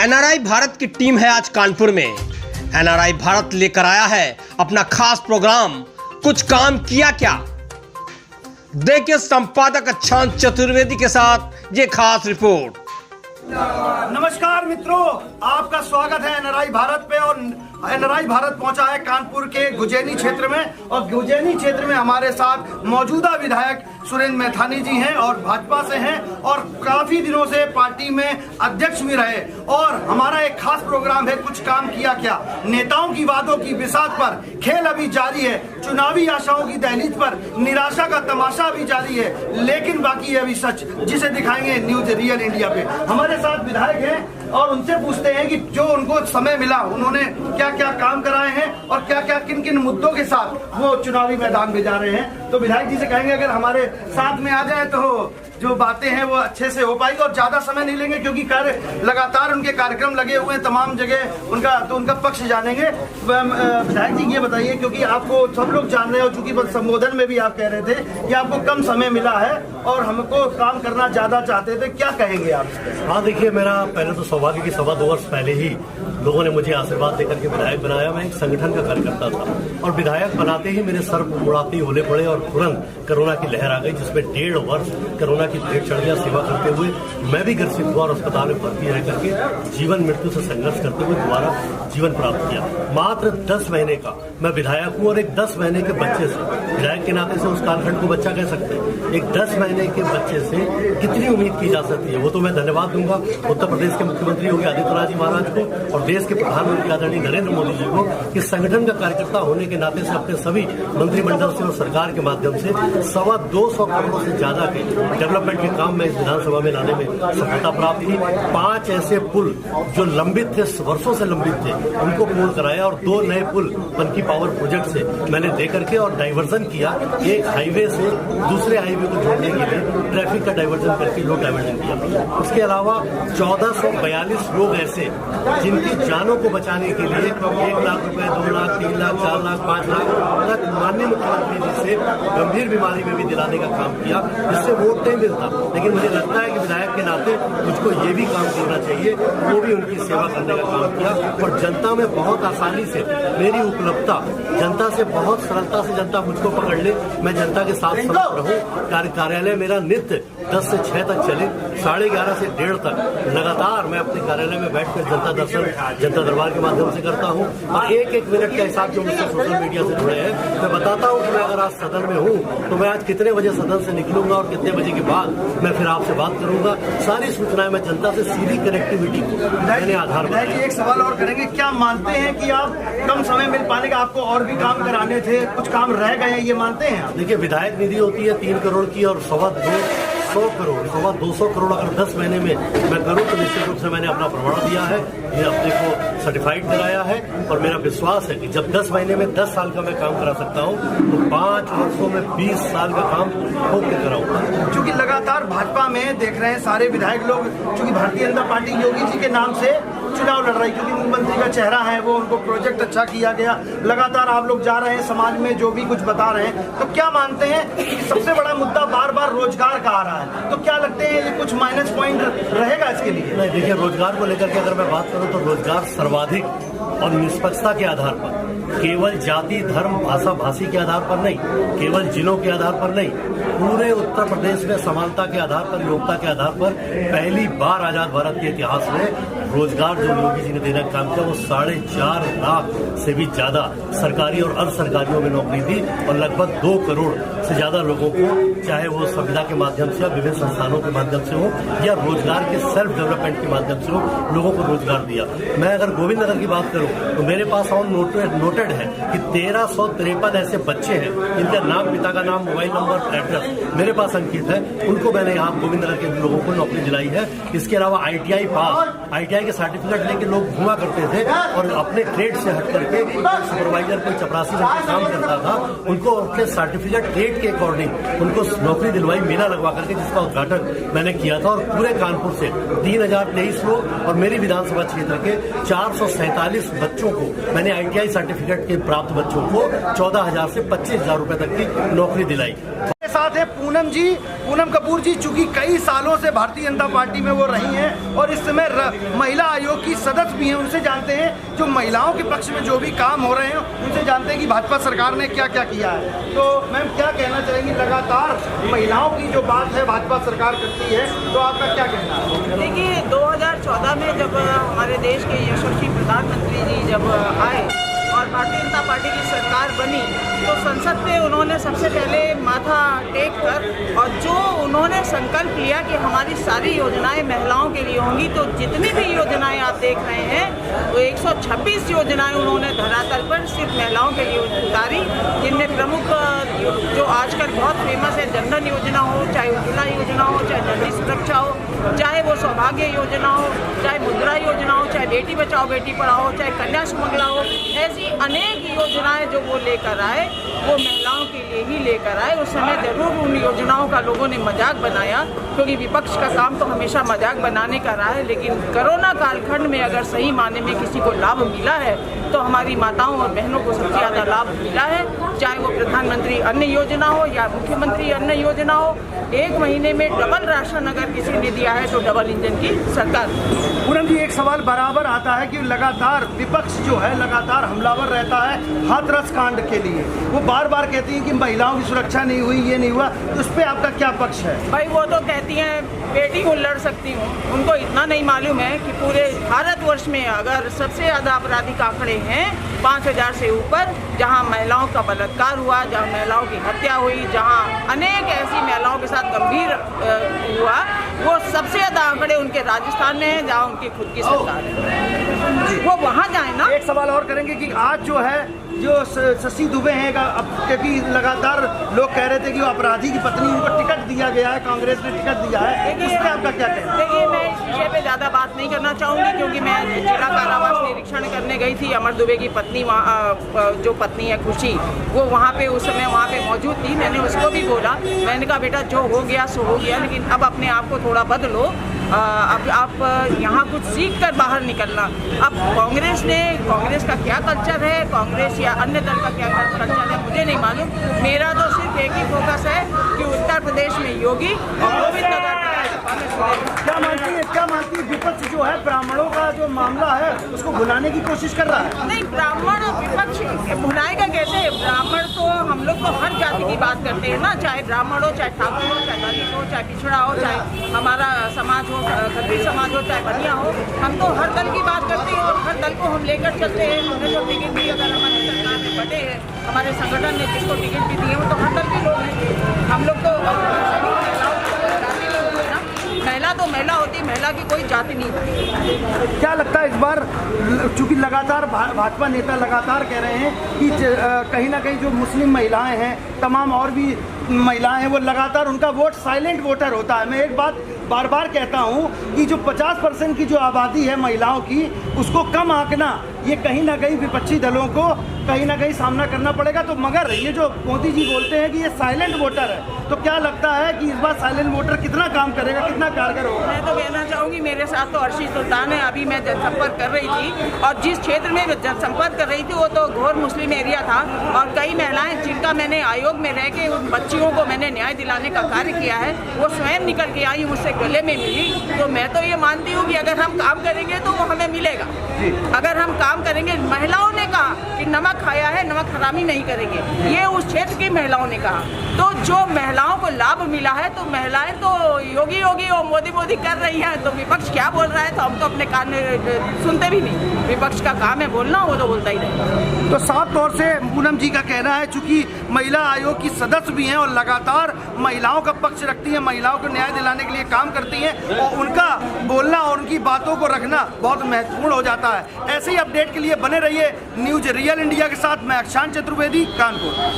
NRI Bharat की team है आज कानपुर में। एनआरआई भारत लेकर आया है अपना खास प्रोग्राम कुछ काम किया क्या। देखिए संपादक अच्छांश चतुर्वेदी के साथ ये खास रिपोर्ट। नमस्कार मित्रों, आपका स्वागत है एनआरआई भारत पे। और एनआरआई भारत पहुंचा है कानपुर के गुजैनी क्षेत्र में, और गुजैनी क्षेत्र में हमारे साथ मौजूदा विधायक सुरेंद्र मैथानी जी हैं और भाजपा से हैं और काफी दिनों से पार्टी में अध्यक्ष भी रहे। और हमारा एक खास प्रोग्राम है कुछ काम किया क्या। नेताओं की वादों की बिसात पर खेल अभी जारी है, चुनावी आशाओं की दहलीज पर निराशा का तमाशा अभी जारी है, लेकिन बाकी है अभी सच, जिसे दिखाएंगे न्यूज रियल इंडिया पे। हमारे साथ विधायक हैं और उनसे पूछते हैं कि जो उनको समय मिला उन्होंने क्या क्या काम कराए हैं और क्या क्या किन किन मुद्दों के साथ वो चुनावी मैदान में जा रहे हैं। तो विधायक जी से कहेंगे अगर हमारे साथ में आ जाए तो जो बातें हैं वो अच्छे से हो पाएगी और ज्यादा समय नहीं लेंगे, क्योंकि लगातार उनके कार्यक्रम लगे हुए हैं तमाम जगह, उनका पक्ष जानेंगे। विधायक जी ये बताइए, क्योंकि आपको सब लोग जान रहे हो, चूंकि संबोधन में भी आप कह रहे थे कि आपको कम समय मिला है और हमको काम करना ज्यादा चाहते थे, क्या कहेंगे आप? हाँ देखिए, मेरा पहले तो सौभाग्य की 2.25 वर्ष पहले ही लोगों ने मुझे आशीर्वाद देकर के विधायक बनाया। मैं एक संगठन का कार्यकर्ता था और विधायक बनाते ही मेरे सर मुड़ाते होले पड़े और तुरंत कोरोना की लहर आ गई, जिसमें 1.5 वर्ष कोरोना की भेड़चढ़ियां सेवा करते हुए मैं भी ग्रसित हुआ और अस्पताल में भर्ती रह करके जीवन मृत्यु से संघर्ष करते हुए दोबारा जीवन प्राप्त किया। मात्र 10 महीने का मैं विधायक हूँ और एक 10 महीने के बच्चे से, विधायक के नाते से उस कालखंड को बच्चा कह सकते हैं, एक 10 महीने के बच्चे से कितनी उम्मीद की जा सकती है। वो तो मैं धन्यवाद दूंगा उत्तर प्रदेश के मुख्यमंत्री योगी आदित्यनाथ जी महाराज को और देश के प्रधानमंत्री आदरणीय नरेंद्र मोदी जी को कि संगठन का कार्यकर्ता होने के नाते से अपने सभी मंत्रिमंडल से और सरकार के माध्यम से 225 करोड़ से ज्यादा के डेवलपमेंट के काम में इस विधानसभा में लाने में सफलता प्राप्त की। 5 ऐसे पुल जो लंबित थे, वर्षों से लंबित थे, उनको पूर्ण कराया और 2 नए पुल पनकी पावर प्रोजेक्ट से मैंने दे करके और डाइवर्जन किया। एक हाईवे से दूसरे हाईवे को जोड़ने के लिए ट्रैफिक का डाइवर्जन करके लोग डाइवर्जन किया। उसके अलावा 1442 लोग ऐसे जिनकी जानों को बचाने के लिए 1 लाख रुपए, 2 लाख, 3 लाख, 4 लाख, 5 लाख तक माननीय मुख्यमंत्री जी से गंभीर बीमारी में भी दिलाने का काम किया, जिससे वोट नहीं मिलता। लेकिन मुझे लगता है कि विधायक के नाते मुझको ये भी काम करना चाहिए, वो भी उनकी सेवा करने का काम किया और जनता में बहुत आसानी से मेरी उपलब्धता, जनता से बहुत सरलता से जनता मुझको पकड़ ले, मैं जनता के साथ रहूं। कार्यालय मेरा नित्य 10 से 6 तक चले, 11:30 से 1:30 तक लगातार मैं अपने कार्यालय में बैठकर जनता दर्शन, जनता दरबार के माध्यम से करता हूं। और एक मिनट का हिसाब जो मुझसे सोशल मीडिया से जुड़े हैं, मैं बताता हूं कि मैं अगर आज सदन में हूं तो मैं आज कितने बजे सदन से निकलूंगा और कितने बजे के बाद मैं फिर आपसे बात करूंगा। सारी सूचनाएं मैं जनता से सीधी कनेक्टिविटी को मैंने आधार पर। एक सवाल और करेंगे, क्या मानते हैं कि आप कम समय मिल पाने का, आपको और भी काम कराने थे, कुछ काम रह गए हैं, ये मानते हैं आप? देखिए, विधायक निधि होती है 3 करोड़ की और 200 करोड़ अगर 10 महीने में मैं करूं तो निश्चित रूप से मैंने अपना प्रमाण दिया है, ये अपने को सर्टिफाइड कराया है। और मेरा विश्वास है कि जब 10 महीने में 10 साल का मैं काम करा सकता हूं तो 5 वर्षों में 20 साल का काम होकर कराऊंगा। क्योंकि लगातार भाजपा में देख रहे हैं सारे विधायक लोग, क्योंकि भारतीय जनता पार्टी योगी जी के नाम से चुनाव लड़ रही, क्योंकि मुख्यमंत्री का चेहरा है वो, उनको प्रोजेक्ट अच्छा किया गया। लगातार आप लोग जा रहे हैं समाज में जो भी कुछ बता रहे हैं, तो क्या मानते हैं कि सबसे बड़ा मुद्दा बार बार रोजगार का आ रहा है, तो क्या लगते हैं ये कुछ माइनस पॉइंट रहेगा इसके लिए? नहीं, देखिए, रोजगार को लेकर के अगर मैं बात करूं तो रोजगार सर्वाधिक और निष्पक्षता के आधार पर, केवल जाति, धर्म, भाषा, भाषी के आधार पर नहीं, केवल जिलों के आधार पर नहीं, पूरे उत्तर प्रदेश में समानता के आधार पर, योग्यता के आधार पर पहली बार आजाद भारत के इतिहास में रोजगार जो योगी जी ने देने का काम किया, वो 4.5 लाख से भी ज्यादा सरकारी और अर्ध सरकारियों में नौकरी दी और लगभग 2 करोड़ से ज्यादा लोगों को, चाहे वो संविदा के माध्यम से या विभिन्न संस्थानों के माध्यम से हो या रोजगार के सेल्फ डेवलपमेंट के माध्यम से हो, लोगों को रोजगार दिया। मैं अगर गोविंद नगर की बात करूं तो मेरे पास ऑन नोटेड है कि 1353 ऐसे बच्चे हैं जिनका नाम, पिता का नाम, मोबाइल नंबर, एड्रेस मेरे पास अंकित है, उनको मैंने यहाँ गोविंद नगर के लोगों को नौकरी दिलाई है। इसके अलावा ITI पास, ITI के सर्टिफिकेट लेके लोग घुमा करते थे और अपने ट्रेड से हट करके सुपरवाइजर कोई चपरासी का काम करता था, उनको अपने सर्टिफिकेट ट्रेड के अकॉर्डिंग उनको नौकरी दिलवाई, मेला लगवा करके, जिसका उद्घाटन मैंने किया था। और पूरे कानपुर से 3023 लोग और मेरी विधानसभा क्षेत्र के 447 बच्चों को मैंने ITI सर्टिफिकेट के प्राप्त बच्चों को 14,000 से 25,000 रुपए तक की नौकरी दिलाई। साथ है पूनम कपूर जी, चूंकि कई सालों से भारतीय जनता पार्टी में वो रही हैं और इस समय महिला आयोग की सदस्य भी हैं। उनसे जानते हैं जो महिलाओं के पक्ष में जो भी काम हो रहे हैं, उनसे जानते हैं कि भाजपा सरकार ने क्या क्या किया है। तो मैम क्या कहना चाहेंगी, लगातार महिलाओं की जो बात है भाजपा सरकार करती है, तो आपका क्या कहना है? देखिए 2014 में जब हमारे देश के यशस्वी प्रधानमंत्री जी जब आए और भारतीय जनता पार्टी की सरकार बनी, तो संसद में उन्होंने सबसे पहले माथा टेक कर और जो उन्होंने संकल्प लिया कि हमारी सारी योजनाएं महिलाओं के लिए होंगी, तो जितनी भी योजनाएं आप देख रहे हैं वो 126 योजनाएं उन्होंने धरातल पर सिर्फ महिलाओं के लिए उतारी, जिनमें प्रमुख जो आजकल बहुत फेमस है जनधन योजना हो, चाहे उज्ज्वला योजना हो, चाहे नारी सुरक्षा हो, चाहे वो सौभाग्य योजना हो, चाहे मुद्रा योजना हो, चाहे बेटी बचाओ बेटी पढ़ाओ, चाहे कन्या सुमंगला हो, ऐसी अनेक योजनाएं जो वो लेकर आए वो महिलाओं के लिए ही लेकर आए। उस समय जरूर उन योजनाओं का लोगों ने मजाक बनाया, क्योंकि विपक्ष का काम तो हमेशा मजाक बनाने का रहा है, लेकिन कोरोना कालखंड में अगर सही माने में किसी को लाभ मिला है तो हमारी माताओं और बहनों को सबसे ज़्यादा लाभ मिला है, चाहे वो प्रधानमंत्री अन्न योजना हो या मुख्यमंत्री अन्न योजना हो। 1 महीने में डबल राशन अगर किसी ने दिया है तो डबल इंजन की सरकार। पूनम जी, एक सवाल बराबर आता है कि लगातार विपक्ष जो है लगातार हमलावर रहता है हाथरस कांड के लिए। वो बार बार कहती हैं कि महिलाओं की सुरक्षा नहीं हुई, ये नहीं हुआ, तो उस पर आपका क्या पक्ष है? भाई वो तो कहती हैं बेटी को लड़ सकती हूँ, उनको इतना नहीं मालूम है कि पूरे भारतवर्ष में अगर सबसे ज़्यादा आपराधिक आंकड़े हैं 5000 से ऊपर, जहाँ महिलाओं का बलात्कार हुआ, जहाँ महिलाओं की हत्या हुई, जहाँ अनेक ऐसी महिलाओं के साथ गंभीर हुआ, वो सबसे ज़्यादा आंकड़े उनके राजस्थान में हैं, जहाँ उनकी खुद की सरकार है। वो वहाँ जाए ना। एक सवाल और करेंगे कि आज जो है जो शशि दुबे हैं, क्योंकि लगातार लोग कह रहे थे कि वो अपराधी की पत्नी, उनको टिकट दिया गया है, कांग्रेस ने टिकट दिया है, उस पर आपका क्या कहना है? देखिए मैं इस विषय पे ज़्यादा बात नहीं करना चाहूँगी, क्योंकि मैं जिला कारावास निरीक्षण करने गई थी। अमर दुबे की पत्नी जो पत्नी है खुशी, वो वहाँ पे उस समय वहाँ पे मौजूद थी। मैंने उसको भी बोला, मैंने कहा बेटा जो हो गया सो हो गया, लेकिन अब अपने आप को थोड़ा बदलो, अब आप यहाँ कुछ सीख कर बाहर निकलना। अब कांग्रेस का क्या कल्चर है, कांग्रेस या अन्य दल का क्या कल्चर है मुझे नहीं मालूम। मेरा तो सिर्फ एक ही फोकस है कि उत्तर प्रदेश में योगी और गोविंद नगर क्या मानती है विपक्ष जो है ब्राह्मणों का जो मामला है उसको भुलाने की कोशिश कर रहा है? नहीं, ब्राह्मण विपक्ष भुलाएगा कैसे? ब्राह्मण तो हम लोग तो हर जाति की बात करते हैं ना, चाहे ब्राह्मण हो, चाहे ठाकुर हो, चाहे दलित हो, चाहे पिछड़ा हो, चाहे हमारा समाज हो, खत्री समाज हो, चाहे बनिया हो, हम तो हर दल की बात करते हैं और हर दल को हम लेकर चलते हैं। हमने जो टिकट दी, अगर हमारी सरकार में बटे हैं, हमारे संगठन ने जिसको टिकट भी दिए वो तो हर दल के लोग हैं। हम लोग तो महिला तो महिला होती, महिला की कोई जाति नहीं होती। क्या लगता है इस बार, चूंकि लगातार भाजपा नेता लगातार कह रहे हैं कि कहीं ना कहीं जो मुस्लिम महिलाएं हैं, तमाम और भी महिलाएं हैं, वो लगातार उनका वोट साइलेंट वोटर होता है। मैं एक बात बार बार कहता हूं कि जो 50% की जो आबादी है महिलाओं की, उसको कम आंकना, ये कहीं ना कहीं विपक्षी दलों को कहीं ना कहीं सामना करना पड़ेगा। तो मगर ये जो मोदी जी बोलते हैं कि ये साइलेंट वोटर है, तो क्या लगता है कि इस बार साइलेंट वोटर कितना काम करेगा, कितना कारगर होगा? मैं तो कहना चाहूँगी, मेरे साथ तो अर्शी सुल्तान है। अभी मैं जनसंपर्क कर रही थी और जिस क्षेत्र में जनसंपर्क कर रही थी वो तो घोर मुस्लिम एरिया था, और कई महिलाएं जिनका मैंने आयोग में रह के उन बच्चियों को मैंने न्याय दिलाने का कार्य किया है, वो स्वयं निकल के आई, मुझसे गले में मिली। तो मैं तो ये मानती हूँ कि अगर हम काम करेंगे तो वो हमें मिलेगा। अगर हम काम करेंगे, महिलाओं ने कहा कि नमक खाया है, नमक हरामी नहीं करेंगे, ये उस क्षेत्र की महिलाओं ने कहा। तो जो महिलाओं को लाभ मिला है, तो महिलाएं तो योगी योगी और मोदी मोदी कर रही हैं, तो विपक्ष क्या बोल रहा है तो हम तो अपने कान में सुनते भी नहीं। विपक्ष का काम है बोलना, वो तो बोलता ही रहेगा। तो साफ तौर से पूनम जी का कहना है, चूंकि महिला आयोग की सदस्य भी हैं और लगातार महिलाओं का पक्ष रखती हैं, महिलाओं को न्याय दिलाने के लिए काम करती हैं, और उनका बोलना और उनकी बातों को रखना बहुत महत्वपूर्ण हो जाता है। ऐसे ही अपडेट के लिए बने रहिए न्यूज रियल इंडिया के साथ। मैं अक्षांत चतुर्वेदी, कानपुर।